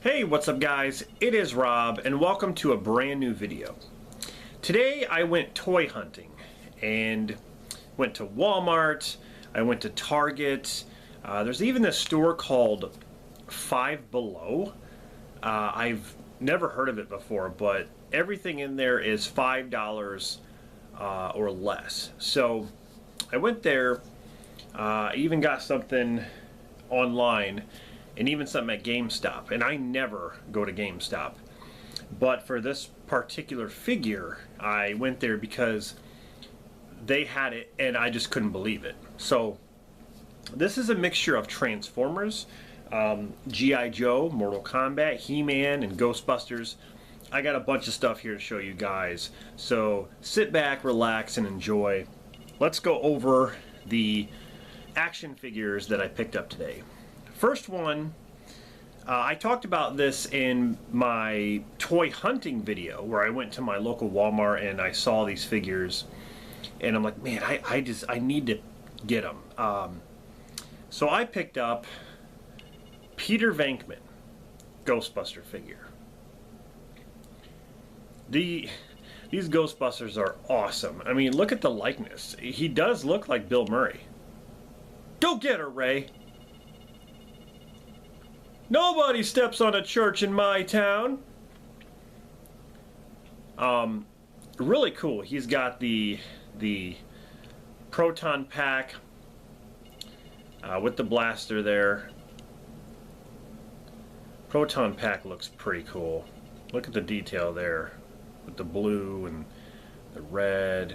Hey, what's up guys? It is Rob and welcome to a brand new video. Today I went toy hunting and went to Walmart, I went to Target, there's even this store called Five Below. I've never heard of it before, but everything in there is $5 or less. So I went there, I even got something online and even something at GameStop, and I never go to GameStop, but for this particular figure I went there because they had it and I just couldn't believe it. So this is a mixture of Transformers, G.I. Joe, Mortal Kombat, He-Man, and Ghostbusters. I got a bunch of stuff here to show you guys, so sit back, relax, and enjoy. Let's go over the action figures that I picked up today. First one, I talked about this in my toy hunting video where I went to my local Walmart and I saw these figures and I'm like, man, I need to get them. So I picked up Peter Venkman Ghostbuster figure. These Ghostbusters are awesome. I mean, look at the likeness. He does look like Bill Murray. Go get her, Ray. Nobody steps on a church in my town. Really cool. He's got the proton pack with the blaster there. Proton pack looks pretty cool. Look at the detail there with the blue and the red.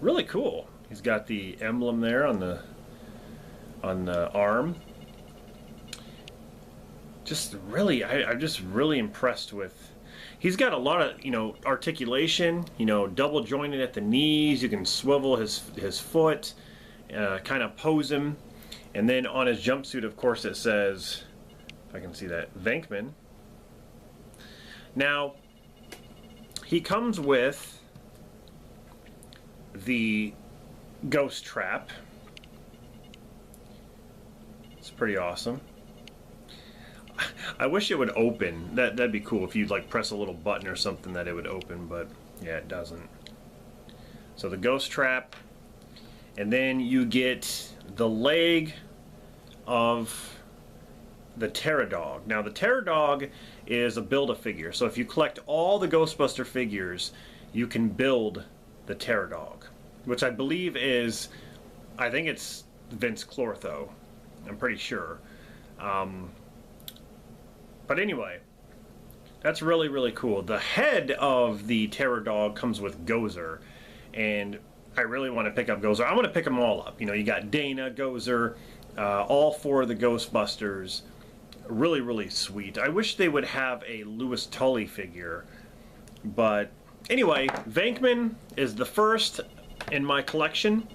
Really cool. He's got the emblem there on the arm. Just really, I'm just really impressed with. He's got a lot of, articulation. Double jointed at the knees. You can swivel his foot, kind of pose him, and then on his jumpsuit, of course, it says, if I can see that, Venkman. Now, he comes with the ghost trap. It's pretty awesome. I wish it would open. That'd be cool if you'd like press a little button or something that it would open, but yeah, it doesn't. So the ghost trap, and then you get the leg of the Pterodog. Now the Pterodog is a build-a-figure, so if you collect all the Ghostbuster figures, you can build the Pterodog, which I believe is, I think it's Vince Clortho. I'm pretty sure. But anyway, that's really, really cool. The head of the Pterodog comes with Gozer, and I really want to pick up Gozer. I want to pick them all up. You got Dana, Gozer, all four of the Ghostbusters. Really, really sweet. I wish they would have a Louis Tully figure. But anyway, Venkman is the first in my collection,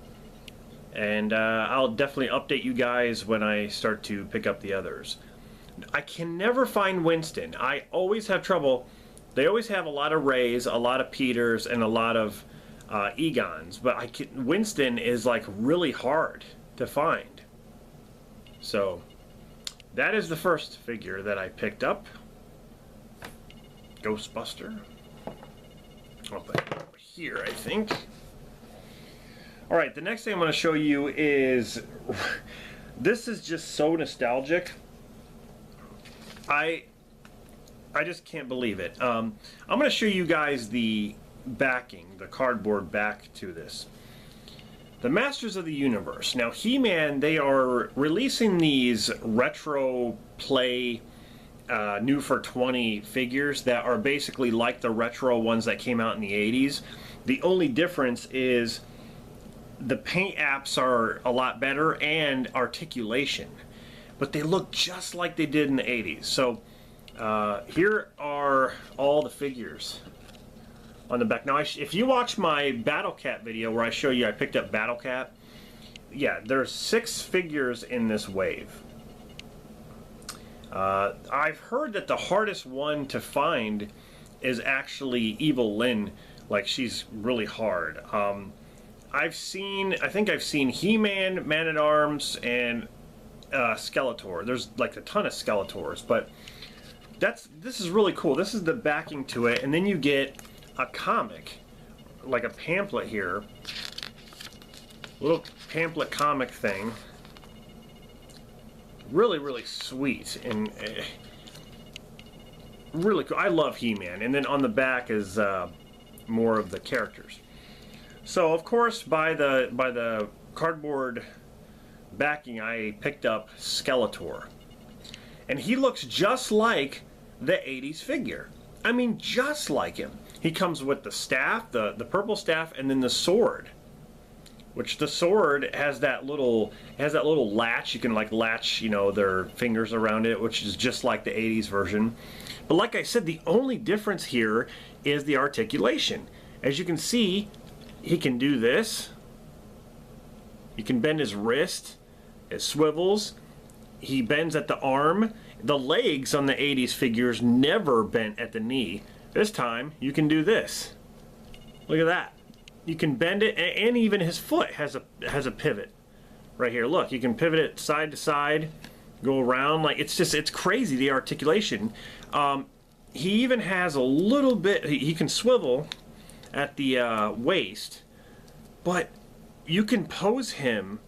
and I'll definitely update you guys when I start to pick up the others. I can never find Winston. I always have trouble. They always have a lot of Rays, a lot of Peters, and a lot of Egons, but Winston is like really hard to find. So that is the first figure that I picked up. Ghostbuster. I'll put it over here, I think. Alright, the next thing I'm going to show you is, this is just so nostalgic. I just can't believe it. I'm going to show you guys the backing, the cardboard back to this. The Masters of the Universe. Now, He-Man, they are releasing these retro play new for 20 figures that are basically like the retro ones that came out in the 80s. The only difference is the paint apps are a lot better and articulation. But they look just like they did in the 80s. So here are all the figures on the back. Now, if you watch my Battle Cat video where I show you I picked up Battle Cat, yeah, there's 6 figures in this wave. I've heard that the hardest one to find is actually Evil Lynn. Like, she's really hard. I think I've seen He-Man, Man-at-Arms, and Skeletor. There's like a ton of Skeletors, but this is really cool. This is the backing to it, and then you get a comic, like a pamphlet here, little pamphlet comic thing. Really, really sweet and really cool. I love He-Man, and then on the back is more of the characters. So of course, by the cardboard backing, I picked up Skeletor, and he looks just like the 80s figure. I mean, just like him. He comes with the staff, the purple staff, and then the sword. Which the sword has that little latch. You can like latch, you know, their fingers around it, which is just like the 80s version. But like I said, the only difference here is the articulation. As you can see, he can do this. He can bend his wrist. It swivels. He bends at the arm. The legs on the 80s figures never bent at the knee. This time, you can do this. Look at that. You can bend it, and even his foot has a pivot right here. Look, you can pivot it side to side, go around. Like, it's crazy, the articulation. He even has a little bit, he can swivel at the waist, but you can pose him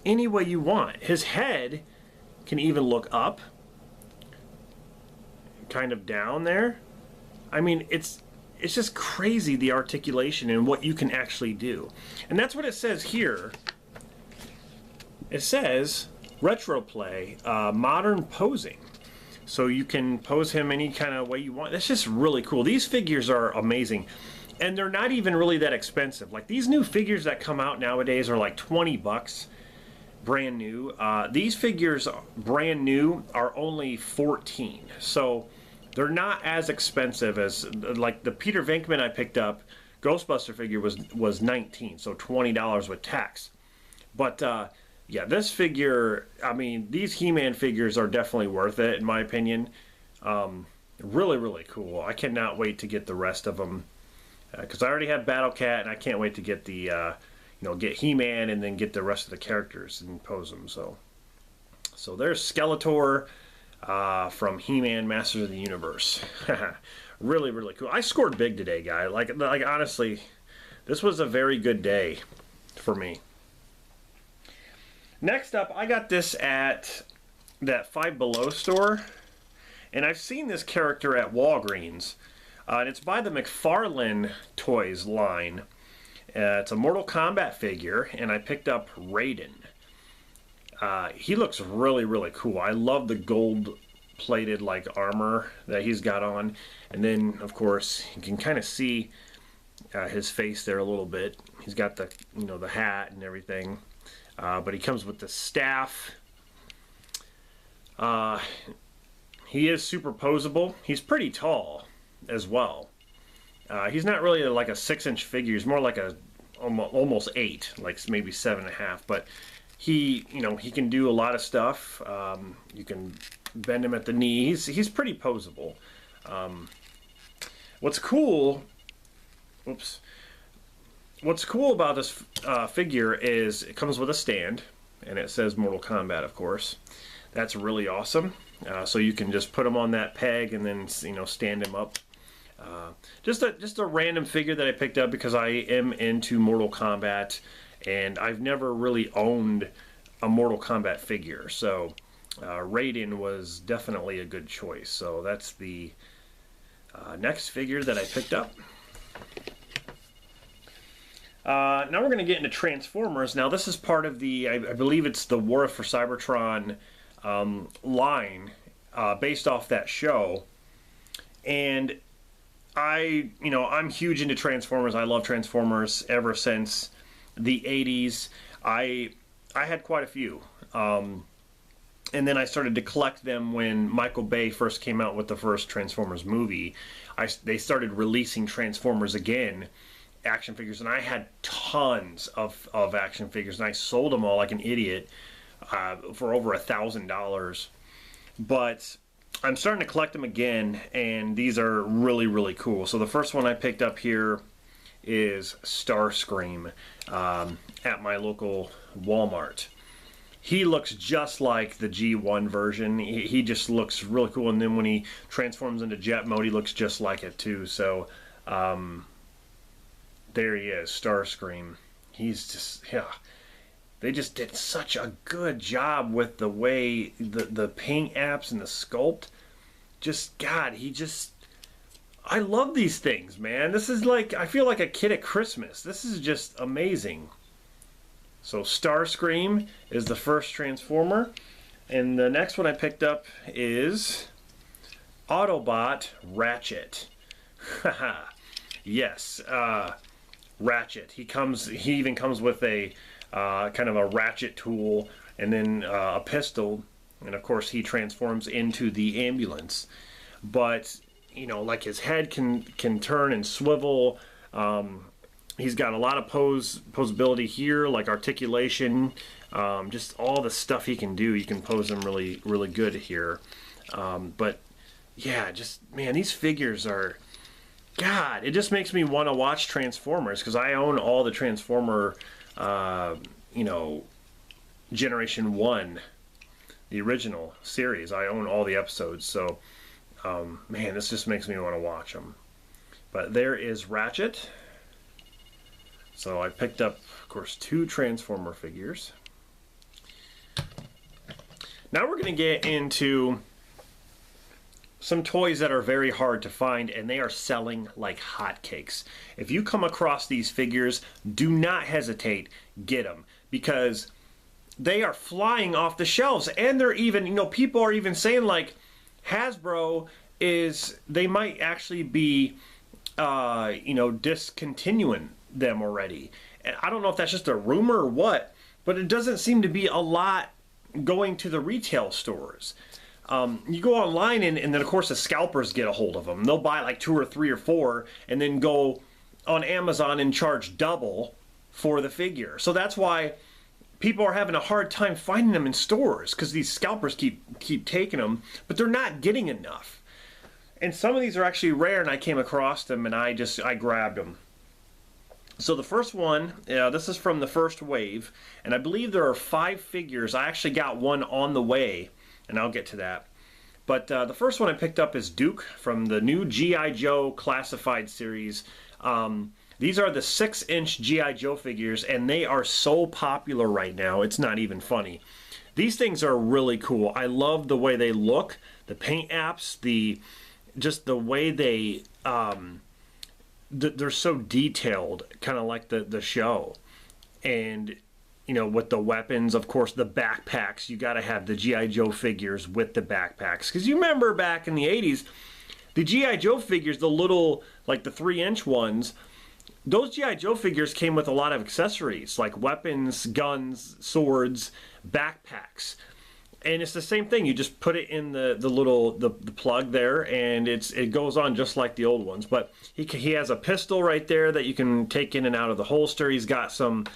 any way you want. His head can even look up, kind of down there. I mean, it's just crazy, the articulation and what you can actually do. And that's what it says here. It says Retroplay, modern posing. So you can pose him any kind of way you want. That's just really cool. These figures are amazing. And they're not even really that expensive. Like, these new figures that come out nowadays are like 20 bucks, brand new. These figures, brand new, are only 14. So they're not as expensive as, like, the Peter Venkman I picked up, Ghostbuster figure was 19, so $20 with tax. But yeah, this figure, I mean, these He-Man figures are definitely worth it, in my opinion. Really, really cool. I cannot wait to get the rest of them, because I already have Battle Cat, and I can't wait to get the, you know, get He-Man and then get the rest of the characters and pose them. So there's Skeletor from He-Man Masters of the Universe. Really, really cool. I scored big today, guy. Like honestly, this was a very good day for me. Next up, I got this at that Five Below store, and I've seen this character at Walgreens. And it's by the McFarlane Toys line. It's a Mortal Kombat figure, and I picked up Raiden. He looks really, really cool. I love the gold-plated like armor that he's got on, and then of course you can kind of see his face there a little bit. He's got the, you know, the hat and everything, but he comes with the staff. He is super posable. He's pretty tall as well. He's not really like a 6-inch figure. He's more like a almost 8, like maybe 7.5, but he, you know, he can do a lot of stuff. You can bend him at the knee. He's pretty posable. What's cool about this figure is it comes with a stand, and it says Mortal Kombat, of course. That's really awesome. So you can just put him on that peg and then, you know, stand him up. Just a random figure that I picked up because I am into Mortal Kombat, and I've never really owned a Mortal Kombat figure, so Raiden was definitely a good choice. So that's the next figure that I picked up. Now we're going to get into Transformers. Now this is part of the, I believe it's the War for Cybertron line, based off that show. And I'm huge into Transformers. I love Transformers ever since the 80s. I had quite a few. And then I started to collect them when Michael Bay first came out with the first Transformers movie. They started releasing Transformers again, action figures, and I had tons of action figures, and I sold them all like an idiot for over $1,000. But I'm starting to collect them again, and these are really, really cool. So the first one I picked up here is Starscream at my local Walmart. he looks just like the G1 version. He just looks really cool, and then when he transforms into jet mode, he looks just like it too. So there he is, Starscream. He's just, yeah. They just did such a good job with the way the paint apps and the sculpt. Just, God, I love these things, man. This is like, I feel like a kid at Christmas. This is just amazing. So Starscream is the first Transformer. And the next one I picked up is Autobot Ratchet. Haha. Yes, Ratchet. He even comes with a kind of a ratchet tool, and then a pistol, and of course he transforms into the ambulance. But you know, like his head can turn and swivel. He's got a lot of posability here, like articulation, just all the stuff he can do. You can pose him really, really good here. But yeah, just, man, these figures are, God, it just makes me want to watch Transformers, because I own all the Transformer, you know, Generation 1, the original series. I own all the episodes, so man, this just makes me want to watch them. But there is Ratchet. So I picked up, of course, 2 Transformer figures. Now we're going to get into some toys that are very hard to find, and they are selling like hotcakes. If you come across these figures, do not hesitate, get them, because they are flying off the shelves. And they're even, you know, people are even saying like Hasbro they might actually be you know, discontinuing them already. And I don't know if that's just a rumor or what, but it doesn't seem to be a lot going to the retail stores. You go online, and then of course the scalpers get a hold of them. They'll buy like 2 or 3 or 4 and then go on Amazon and charge double for the figure. So that's why people are having a hard time finding them in stores, because these scalpers keep taking them, but they're not getting enough. And some of these are actually rare, and I came across them and I grabbed them. So the first one, this is from the first wave, and I believe there are 5 figures. I actually got one on the way, and I'll get to that. But the first one I picked up is Duke from the new G.I. Joe Classified series. These are the 6-inch G.I. Joe figures, and they are so popular right now, it's not even funny. These things are really cool. I love the way they look, the paint apps, just the way they they're so detailed, kind of like the show. And you know, with the weapons, of course, the backpacks, you got to have the G.I. Joe figures with the backpacks, because you remember back in the 80s, the G.I. Joe figures, the little, like the 3-inch ones, those G.I. Joe figures came with a lot of accessories like weapons, guns, swords, backpacks. And it's the same thing. You just put it in the little plug there, and it goes on just like the old ones. But he has a pistol right there that you can take in and out of the holster. He's got some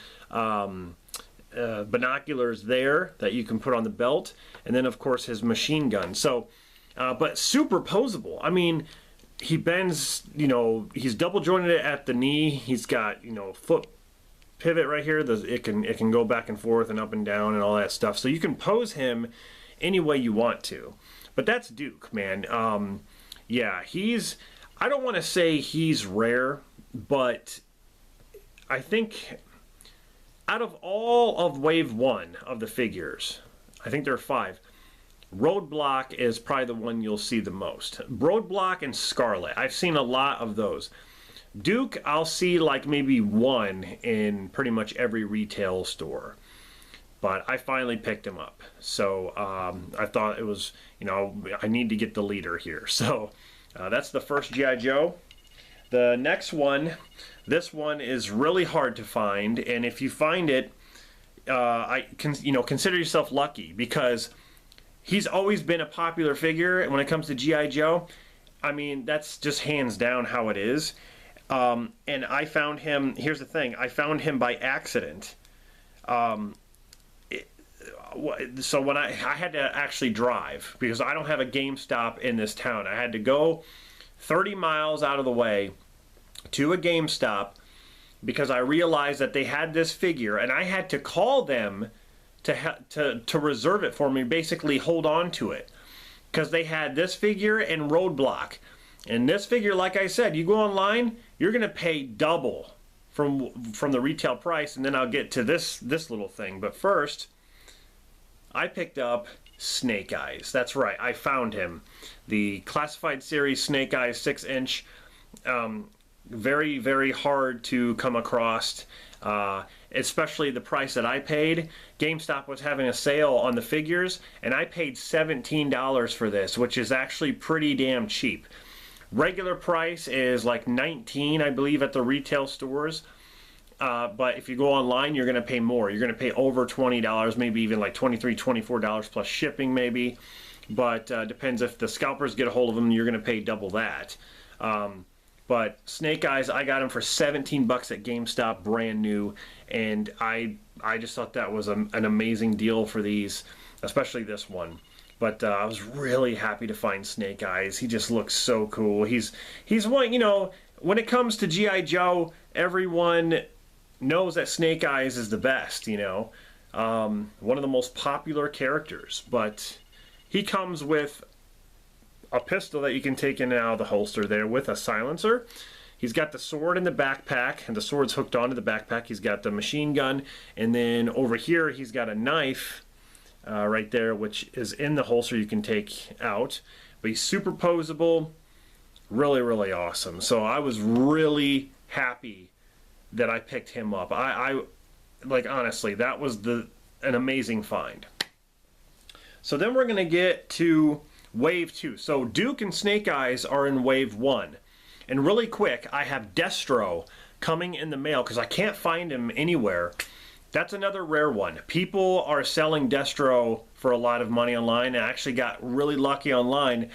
binoculars there that you can put on the belt, and then of course his machine gun. So, but super posable. I mean, he bends. You know, he's double jointed at the knee. He's got, you know, foot pivot right here. It can go back and forth and up and down and all that stuff. So you can pose him any way you want to. But that's Duke, man. Yeah, I don't want to say he's rare, but I think out of all of Wave 1 of the figures, I think there are 5, Roadblock is probably the one you'll see the most. Roadblock and Scarlet. I've seen a lot of those. Duke, I'll see like maybe 1 in pretty much every retail store. But I finally picked him up. So I thought it was, you know, I need to get the leader here. So that's the first G.I. Joe. The next one, this one is really hard to find. And if you find it, consider yourself lucky, because he's always been a popular figure when it comes to G.I. Joe. I mean, that's just hands down how it is. And I found him, here's the thing, I found him by accident. So when I had to actually drive, because I don't have a GameStop in this town. I had to go 30 miles out of the way to a GameStop, because I realized that they had this figure, and I had to call them to reserve it for me, basically hold on to it, because they had this figure and Roadblock. And this figure, like I said, you go online, you're gonna pay double from the retail price, and then I'll get to this little thing. But first, I picked up Snake Eyes. That's right, I found him. The Classified Series Snake Eyes 6-inch. Very, very hard to come across, especially the price that I paid. GameStop was having a sale on the figures, and I paid $17 for this, which is actually pretty damn cheap. Regular price is like $19, I believe, at the retail stores. But if you go online, you're going to pay more. You're going to pay over $20, maybe even like $23, $24 plus shipping maybe. But depends if the scalpers get a hold of them, you're going to pay double that. But Snake Eyes, I got him for 17 bucks at GameStop, brand new. And I just thought that was an amazing deal for these, especially this one. But I was really happy to find Snake Eyes. He just looks so cool. He's one, you know, when it comes to G.I. Joe, everyone knows that Snake Eyes is the best, you know. One of the most popular characters. But he comes with a pistol that you can take in and out of the holster there with a silencer. He's got the sword in the backpack, and the sword's hooked onto the backpack. He's got the machine gun, and then over here he's got a knife right there, which is in the holster you can take out. But he's superposable. Really, really awesome. So I was really happy that I picked him up. I like, honestly, that was an amazing find. So then we're gonna get to Wave 2. So Duke and Snake Eyes are in Wave 1. And really quick, I have Destro coming in the mail because I can't find him anywhere. That's another rare one. People are selling Destro for a lot of money online. I actually got really lucky online.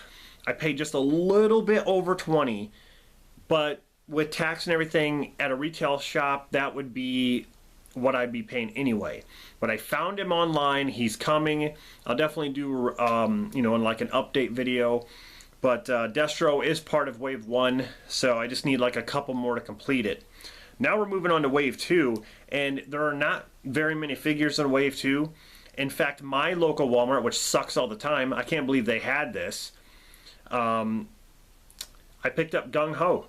I paid just a little bit over 20, but with tax and everything at a retail shop, that would be what I'd be paying anyway. But I found him online. He's coming. I'll definitely do you know, like an update video. But Destro is part of Wave 1, so I just need like a couple more to complete it. Now we're moving on to Wave 2, and there are not very many figures in Wave 2. In fact, my local Walmart, which sucks all the time, I can't believe they had this. I picked up Gung Ho.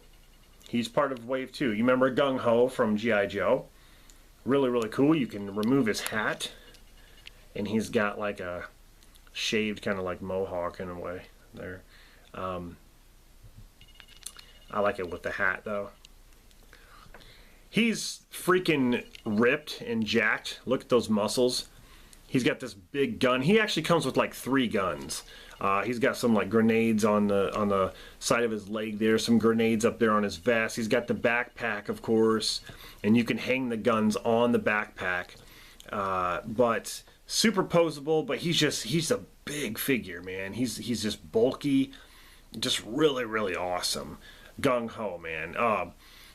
He's part of Wave 2. You remember Gung Ho from G.I. Joe? Really, really cool. You can remove his hat, and he's got like a shaved kind of like mohawk in a way there. I like it with the hat though. He's freaking ripped and jacked. Look at those muscles. He's got this big gun. He actually comes with like 3 guns. He's got some like grenades on the side of his leg there, some grenades up there on his vest. He's got the backpack, of course, and you can hang the guns on the backpack. But superposable, but he's a big figure, man. He's just bulky, just really, really awesome. Gung Ho, man.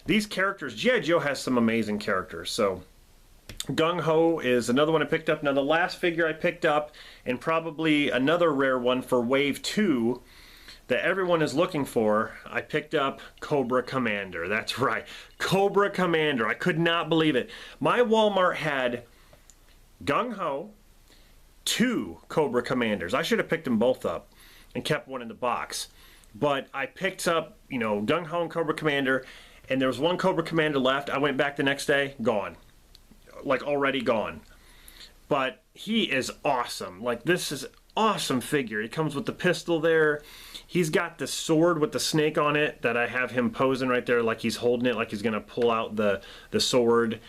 These characters, G.I. Joe has some amazing characters. So Gung Ho is another one I picked up. Now the last figure I picked up, and probably another rare one for Wave 2 that everyone is looking for, I picked up Cobra Commander. That's right, Cobra Commander. I could not believe it. My Walmart had Gung Ho, 2 Cobra Commanders. I should have picked them both up and kept one in the box. But I picked up, you know, Gung Ho and Cobra Commander, and there was 1 Cobra Commander left. I went back the next day, gone. Like, already gone. But he is awesome. Like, this is awesome figure. He comes with the pistol there. He's got the sword with the snake on it that I have him posing right there like he's holding it, like he's going to pull out the sword.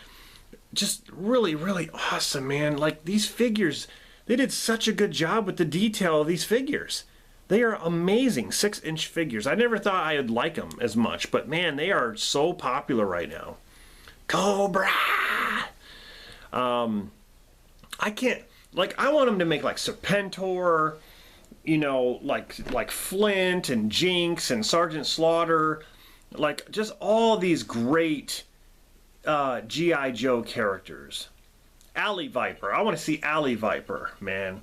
Just really, really awesome, man. Like, these figures, they did such a good job with the detail of these figures. They are amazing 6-inch figures. I never thought I'd like them as much, but man, they are so popular right now. Cobra! I can't, like, I want them to make like Serpentor, you know, like Flint and Jinx and Sergeant Slaughter, like just all these great G.I. Joe characters. Alley Viper. I want to see Alley Viper, man.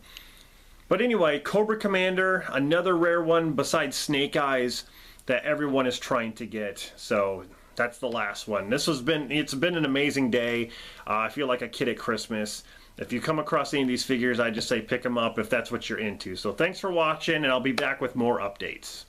But anyway, Cobra Commander, another rare one besides Snake Eyes that everyone is trying to get. So that's the last one. It's been an amazing day. I feel like a kid at Christmas. If you come across any of these figures, I just say pick them up if that's what you're into. So thanks for watching, and I'll be back with more updates.